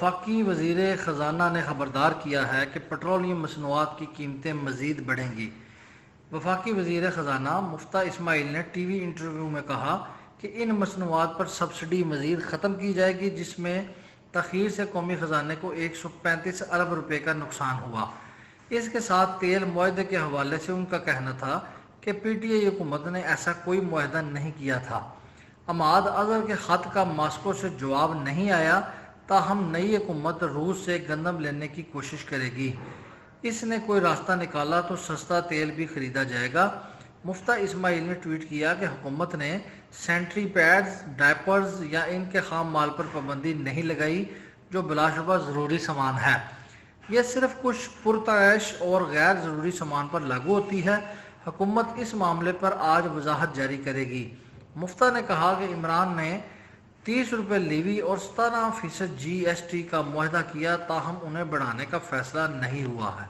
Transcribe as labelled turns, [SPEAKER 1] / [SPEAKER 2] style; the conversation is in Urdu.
[SPEAKER 1] وفاقی وزیر خزانہ نے خبردار کیا ہے کہ پیٹرولیم مصنوعات کی قیمتیں مزید بڑھیں گی۔ وفاقی وزیر خزانہ مفتح اسماعیل نے ٹی وی انٹرویو میں کہا کہ ان مصنوعات پر سبسڈی مزید ختم کی جائے گی، جس میں تاخیر سے قومی خزانے کو 135 ارب روپے کا نقصان ہوا۔ اس کے ساتھ تیل معاہدے کے حوالے سے ان کا کہنا تھا کہ پی ٹی آئی حکومت نے ایسا کوئی معاہدہ نہیں کیا تھا۔ عماد اظہر کے خط کا ماسکو سے جواب نہیں آیا، تاہم نئی حکومت روس سے گندم لینے کی کوشش کرے گی۔ اس نے کوئی راستہ نکالا تو سستا تیل بھی خریدا جائے گا۔ مفتح اسماعیل نے ٹویٹ کیا کہ حکومت نے سینٹری پیڈز، ڈائپرز یا ان کے خام مال پر پابندی نہیں لگائی، جو بلا شبہ ضروری سامان ہے۔ یہ صرف کچھ پرتعیش اور غیر ضروری سامان پر لاگو ہوتی ہے۔ حکومت اس معاملے پر آج وضاحت جاری کرے گی۔ مفتح نے کہا کہ عمران نے 30 روپے لیوی اور 17% GST کا معاہدہ کیا، تاہم انہیں بڑھانے کا فیصلہ نہیں ہوا ہے۔